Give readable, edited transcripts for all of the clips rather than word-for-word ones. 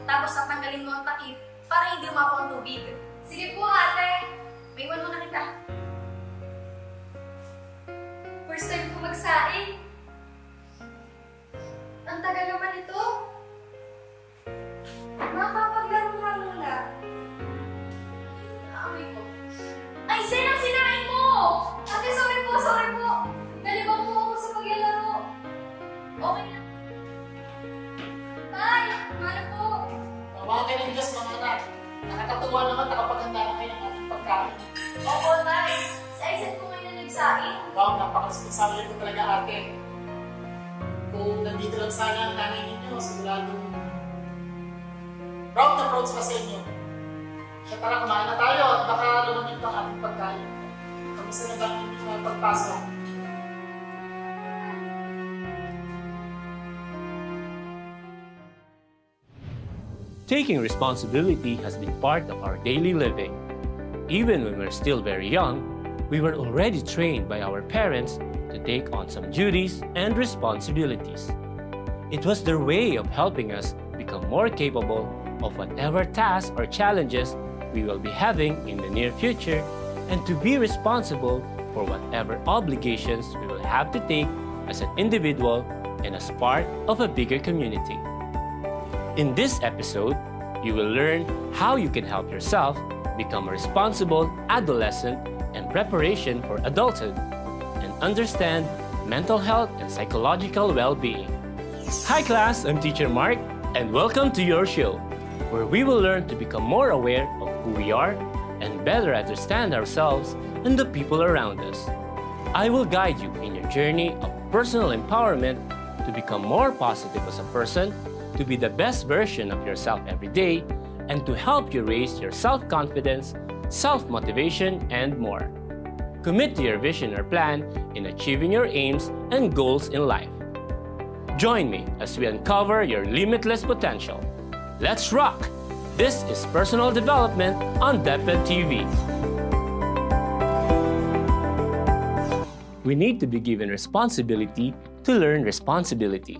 Tapos tatanggalin mo ang takip para hindi umapaw ang tubig. Sige po, ate. May iwan mo na kita. First time ko magsaing. Ang tagal naman ito. Makapaglaro nga muna. Naamoy ko. Ay, Sen, ang sinain mo! Ate, sorry po, sorry po. Nalibang po ako sa paglalaro. Okay na. Tay, ano po? Mga kayo ng Diyos, mga anak. Nakakatuwa naman nakapaghanda na kayo ng ating pagkain. Opo, Tay. Sa isip ko ngayon na nagsaing. Wow, napakasasali ko talaga ate. Kung nandito lang sana ang nanay ninyo, siguradong proud na proud sila sa inyo. Kaya tara, kumain na tayo at baka lumamig pang ating pagkain. Kamusta na ba ang inyong mga pagpasok? Taking responsibility has been part of our daily living. Even when we're still very young, we were already trained by our parents to take on some duties and responsibilities. It was their way of helping us become more capable of whatever tasks or challenges we will be having in the near future and to be responsible for whatever obligations we will have to take as an individual and as part of a bigger community. In this episode, you will learn how you can help yourself become a responsible adolescent in preparation for adulthood and understand mental health and psychological well-being. Hi class, I'm Teacher Mark and welcome to your show, where we will learn to become more aware of who we are and better understand ourselves and the people around us. I will guide you in your journey of personal empowerment to become more positive as a person, to be the best version of yourself every day, and to help you raise your self-confidence, self-motivation, and more. Commit to your vision or plan in achieving your aims and goals in life. Join me as we uncover your limitless potential. Let's rock! This is Personal Development on DepEd TV. We need to be given responsibility to learn responsibility.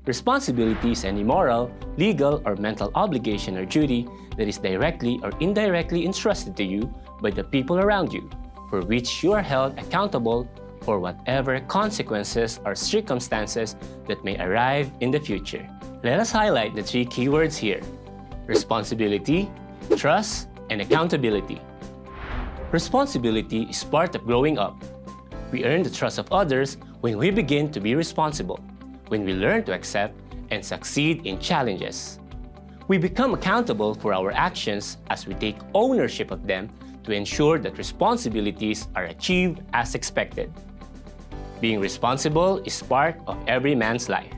Responsibility is any moral, legal, or mental obligation or duty that is directly or indirectly entrusted to you by the people around you, for which you are held accountable for whatever consequences or circumstances that may arrive in the future. Let us highlight the three keywords here: responsibility, trust, and accountability. Responsibility is part of growing up. We earn the trust of others when we begin to be responsible, when we learn to accept and succeed in challenges. We become accountable for our actions as we take ownership of them to ensure that responsibilities are achieved as expected. Being responsible is part of every man's life.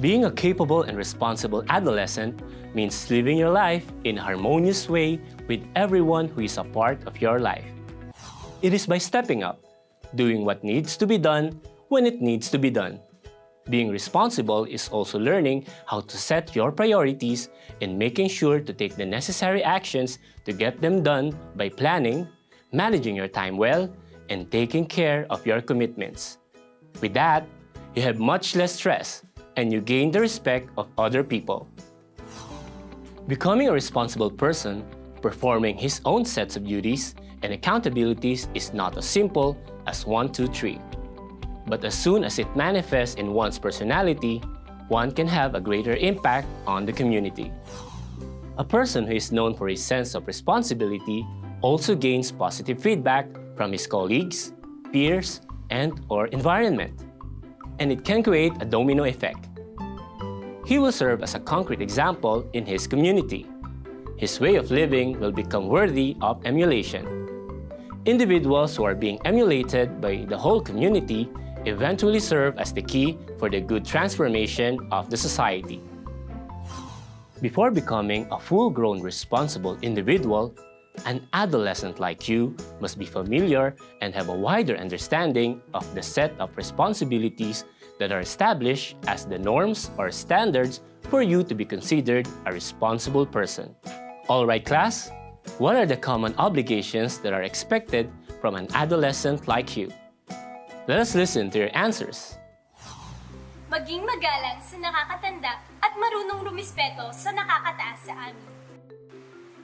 Being a capable and responsible adolescent means living your life in a harmonious way with everyone who is a part of your life. It is by stepping up, doing what needs to be done when it needs to be done. Being responsible is also learning how to set your priorities and making sure to take the necessary actions to get them done by planning, managing your time well, and taking care of your commitments. With that, you have much less stress and you gain the respect of other people. Becoming a responsible person, performing his own sets of duties and accountabilities is not as simple as 1, 2, 3. But as soon as it manifests in one's personality, one can have a greater impact on the community. A person who is known for his sense of responsibility also gains positive feedback from his colleagues, peers, and/or environment. And it can create a domino effect. He will serve as a concrete example in his community. His way of living will become worthy of emulation. Individuals who are being emulated by the whole community eventually serve as the key for the good transformation of the society. Before becoming a full-grown responsible individual, an adolescent like you must be familiar and have a wider understanding of the set of responsibilities that are established as the norms or standards for you to be considered a responsible person. All right, class? What are the common obligations that are expected from an adolescent like you? Let us listen to your answers. Maging magalang sa nakakatanda at marunong rumispeto sa nakakataas sa amin.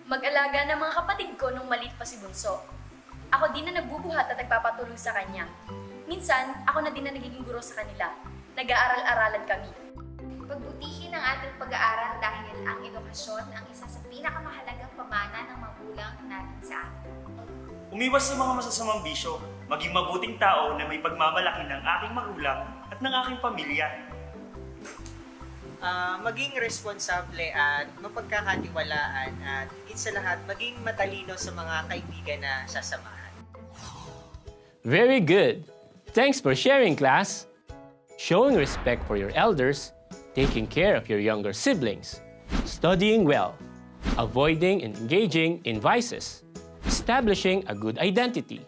Mag-alaga ng mga kapatid ko nung maliit pa si Bunso. Ako din na nagbubuhat at nagpapatulong sa kanya. Minsan, ako na din na nagiging guro sa kanila. Nag-aaral-aralan kami. Pagbutihin ang ating pag-aaral dahil ang edukasyon ang isa sa pinakamahalagang pamana ng magulang natin sa atin. Umiwas sa mga masasamang bisyo, maging mabuting tao na may pagmamalaki ng aking magulang at ng aking pamilya. Maging responsable at mapagkakatiwalaan at higit sa lahat, maging matalino sa mga kaibigan na sasamahan. Very good! Thanks for sharing, class! Showing respect for your elders, taking care of your younger siblings, studying well, avoiding and engaging in vices, establishing a good identity,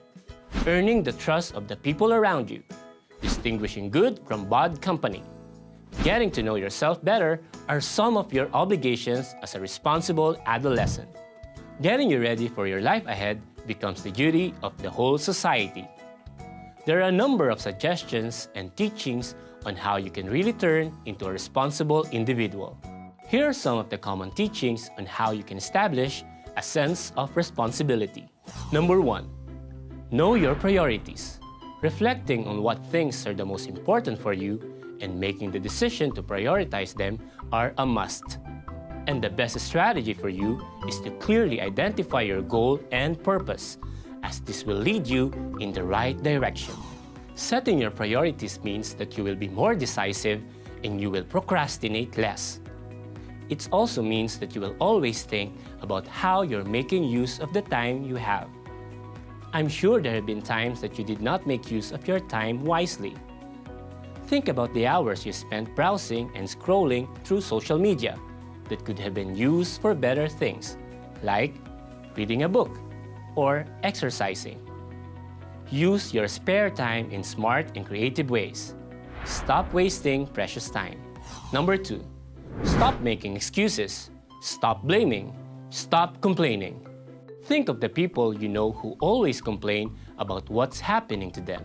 earning the trust of the people around you, distinguishing good from bad company, getting to know yourself better are some of your obligations as a responsible adolescent. Getting you ready for your life ahead becomes the duty of the whole society. There are a number of suggestions and teachings on how you can really turn into a responsible individual. Here are some of the common teachings on how you can establish a sense of responsibility. Number 1, know your priorities. Reflecting on what things are the most important for you and making the decision to prioritize them are a must. And the best strategy for you is to clearly identify your goal and purpose, as this will lead you in the right direction. Setting your priorities means that you will be more decisive and you will procrastinate less. It also means that you will always think about how you're making use of the time you have. I'm sure there have been times that you did not make use of your time wisely. Think about the hours you spent browsing and scrolling through social media that could have been used for better things, like reading a book or exercising. Use your spare time in smart and creative ways. Stop wasting precious time. Number 2, stop making excuses. Stop blaming. Stop complaining. Think of the people you know who always complain about what's happening to them,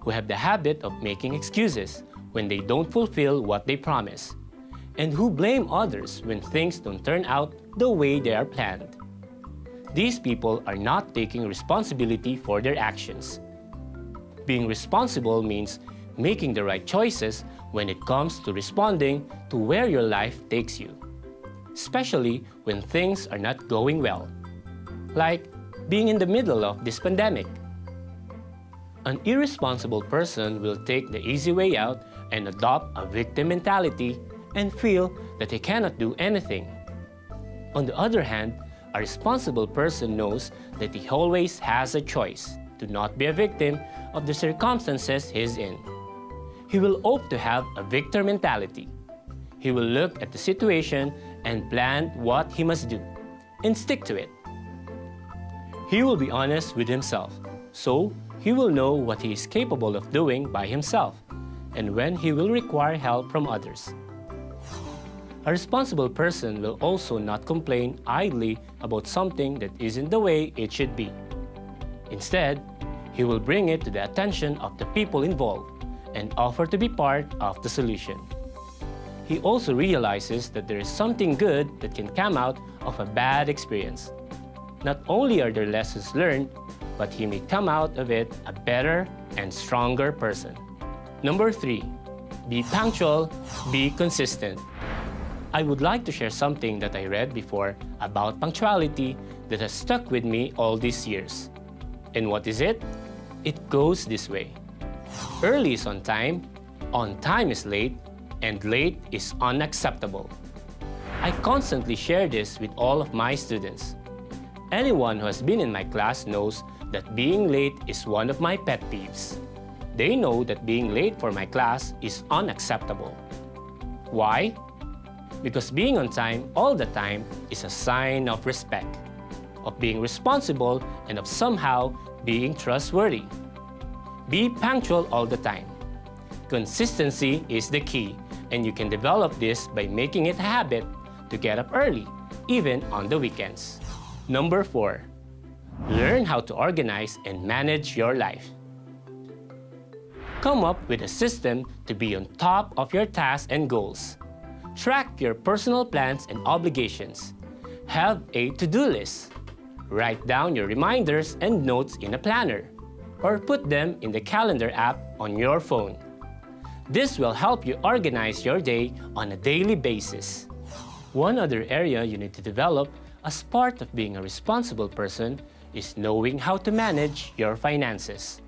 who have the habit of making excuses when they don't fulfill what they promise, and who blame others when things don't turn out the way they are planned. These people are not taking responsibility for their actions. Being responsible means making the right choices when it comes to responding to where your life takes you, especially when things are not going well, like being in the middle of this pandemic. An irresponsible person will take the easy way out and adopt a victim mentality and feel that he cannot do anything. On the other hand, a responsible person knows that he always has a choice to not be a victim of the circumstances he's in. He will opt to have a victor mentality. He will look at the situation and plan what he must do and stick to it. He will be honest with himself, so he will know what he is capable of doing by himself and when he will require help from others. A responsible person will also not complain idly about something that isn't the way it should be. Instead, he will bring it to the attention of the people involved and offer to be part of the solution. He also realizes that there is something good that can come out of a bad experience. Not only are there lessons learned, but he may come out of it a better and stronger person. Number 3, be punctual, be consistent. I would like to share something that I read before about punctuality that has stuck with me all these years. And what is it? It goes this way. Early is on time is late, and late is unacceptable. I constantly share this with all of my students. Anyone who has been in my class knows that being late is one of my pet peeves. They know that being late for my class is unacceptable. Why? Because being on time all the time is a sign of respect, of being responsible, and of somehow being trustworthy. Be punctual all the time. Consistency is the key, and you can develop this by making it a habit to get up early, even on the weekends. Number 4, learn how to organize and manage your life. Come up with a system to be on top of your tasks and goals. Track your personal plans and obligations. Have a to-do list. Write down your reminders and notes in a planner, or put them in the calendar app on your phone. This will help you organize your day on a daily basis. One other area you need to develop as part of being a responsible person is knowing how to manage your finances,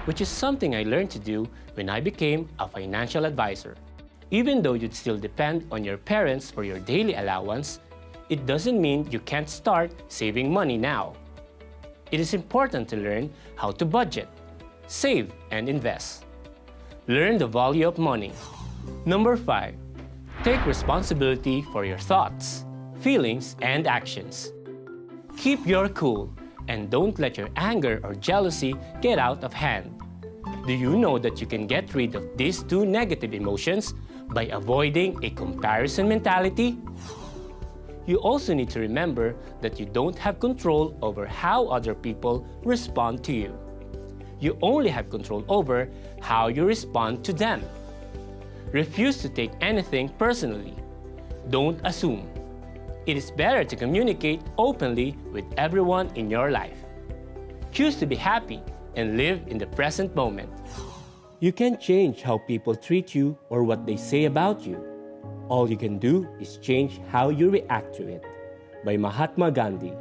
which is something I learned to do when I became a financial advisor. Even though you'd still depend on your parents for your daily allowance, it doesn't mean you can't start saving money now. It is important to learn how to budget, save, and invest. Learn the value of money. Number 5, take responsibility for your thoughts, feelings, and actions. Keep your cool and don't let your anger or jealousy get out of hand. Do you know that you can get rid of these 2 negative emotions by avoiding a comparison mentality? You also need to remember that you don't have control over how other people respond to you. You only have control over how you respond to them. Refuse to take anything personally. Don't assume. It is better to communicate openly with everyone in your life. Choose to be happy and live in the present moment. You can't change how people treat you or what they say about you. All you can do is change how you react to it. By Mahatma Gandhi.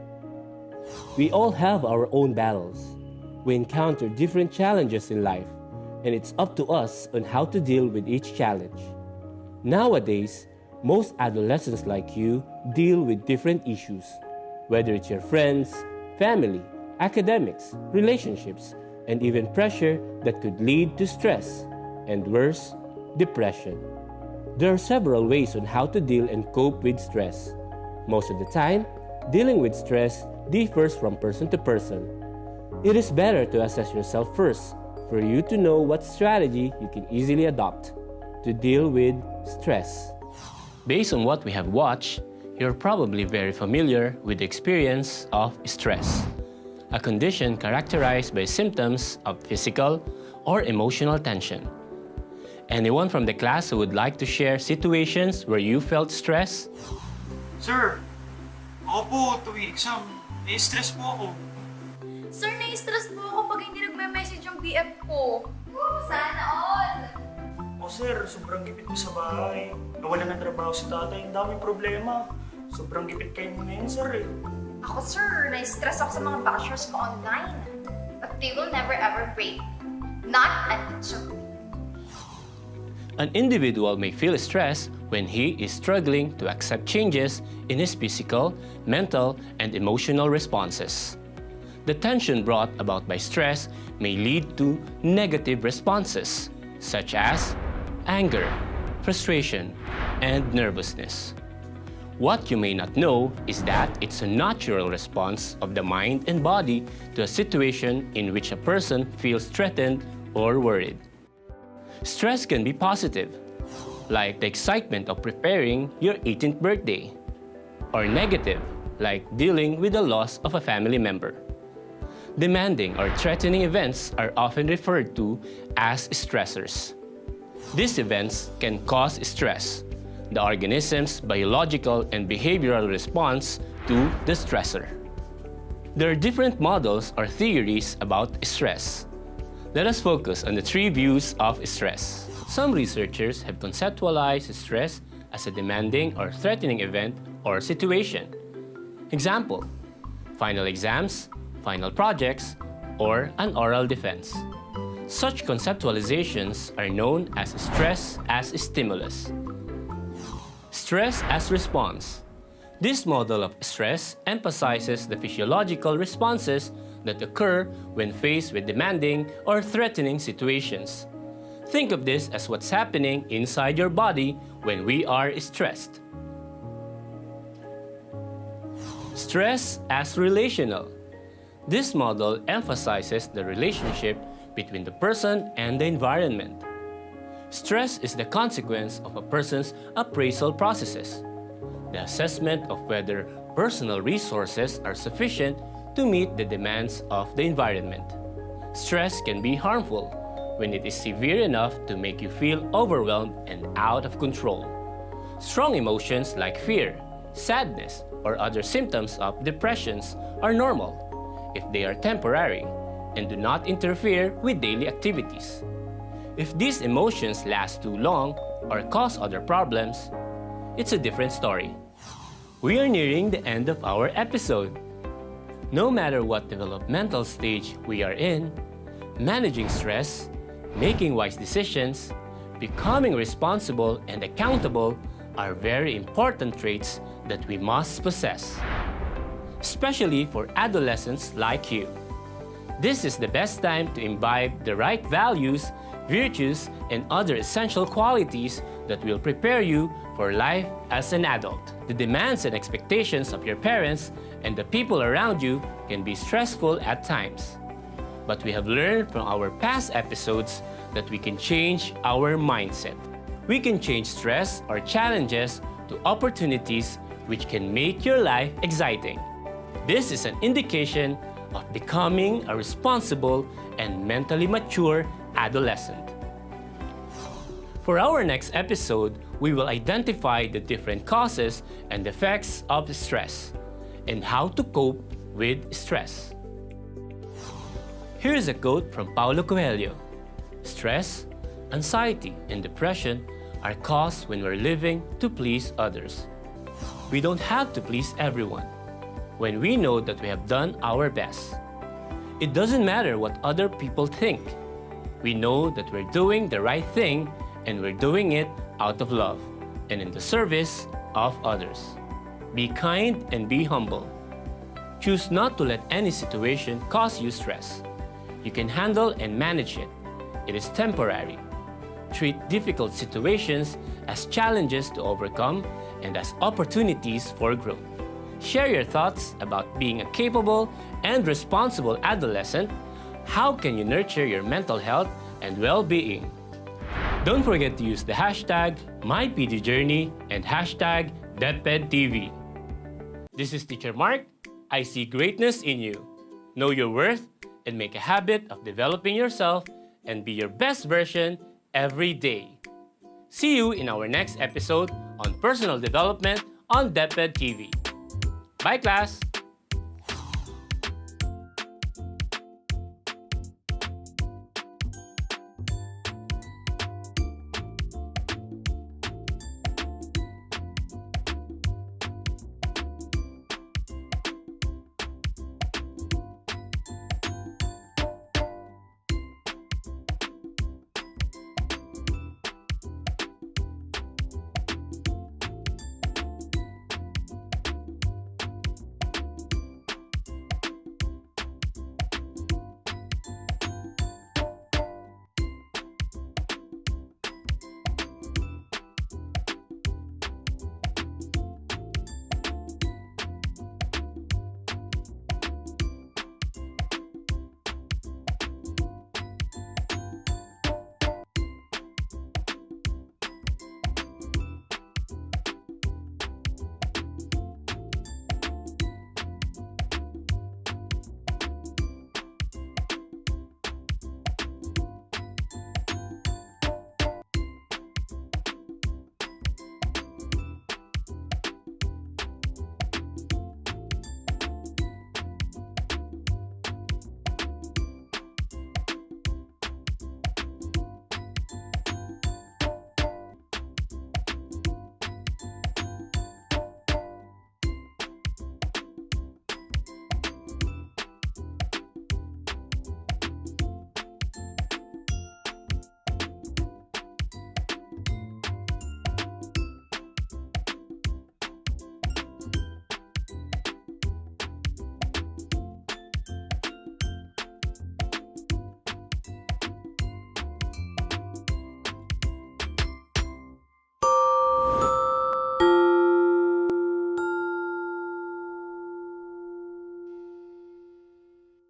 We all have our own battles. We encounter different challenges in life, and it's up to us on how to deal with each challenge. Nowadays, most adolescents like you deal with different issues, whether it's your friends, family, academics, relationships, and even pressure that could lead to stress, and worse, depression. There are several ways on how to deal and cope with stress. Most of the time, dealing with stress differs from person to person. It is better to assess yourself first for you to know what strategy you can easily adopt to deal with stress. Based on what we have watched, you're probably very familiar with the experience of stress, a condition characterized by symptoms of physical or emotional tension. Anyone from the class who would like to share situations where you felt stress? Sir, ako po tuwing exam, stress po ako. Sir, nai-stress po ako pag hindi nagme-message yung BF ko. Sana all! O sir, sobrang gipit ko sa bahay. Nawalan ng trabaho si tatay, ang daming problema. Sobrang gipit kayo mo ngayon, sir eh. Ako sir, na-stress ako sa mga bashers ko online. But they will never ever break. Not an inch of me. An individual may feel stress when he is struggling to accept changes in his physical, mental, and emotional responses. The tension brought about by stress may lead to negative responses, such as anger, frustration, and nervousness. What you may not know is that it's a natural response of the mind and body to a situation in which a person feels threatened or worried. Stress can be positive, like the excitement of preparing your 18th birthday, or negative, like dealing with the loss of a family member. Demanding or threatening events are often referred to as stressors. These events can cause stress, the organism's biological and behavioral response to the stressor. There are different models or theories about stress. Let us focus on the 3 views of stress. Some researchers have conceptualized stress as a demanding or threatening event or situation. Example, final exams, final projects, or an oral defense. Such conceptualizations are known as stress as stimulus. Stress as response. This model of stress emphasizes the physiological responses that occur when faced with demanding or threatening situations. Think of this as what's happening inside your body when we are stressed. Stress as relational. This model emphasizes the relationship between the person and the environment. Stress is the consequence of a person's appraisal processes, the assessment of whether personal resources are sufficient to meet the demands of the environment. Stress can be harmful when it is severe enough to make you feel overwhelmed and out of control. Strong emotions like fear, sadness, or other symptoms of depressions are normal if they are temporary and do not interfere with daily activities. If these emotions last too long or cause other problems, it's a different story. We are nearing the end of our episode. No matter what developmental stage we are in, managing stress, making wise decisions, becoming responsible and accountable are very important traits that we must possess, especially for adolescents like you. This is the best time to imbibe the right values, virtues, and other essential qualities that will prepare you for life as an adult. The demands and expectations of your parents and the people around you can be stressful at times. But we have learned from our past episodes that we can change our mindset. We can change stress or challenges to opportunities which can make your life exciting. This is an indication of becoming a responsible and mentally mature adolescent. For our next episode, we will identify the different causes and effects of stress and how to cope with stress. Here is a quote from Paulo Coelho. Stress, anxiety, and depression are caused when we're living to please others. We don't have to please everyone when we know that we have done our best. It doesn't matter what other people think. We know that we're doing the right thing and we're doing it out of love and in the service of others. Be kind and be humble. Choose not to let any situation cause you stress. You can handle and manage it. It is temporary. Treat difficult situations as challenges to overcome and as opportunities for growth. Share your thoughts about being a capable and responsible adolescent. How can you nurture your mental health and well-being? Don't forget to use the hashtag MyPDJourney and hashtag DepEd TV. This is Teacher Mark. I see greatness in you. Know your worth and make a habit of developing yourself and be your best version every day. See you in our next episode on personal development on DepEd TV. Bye, class!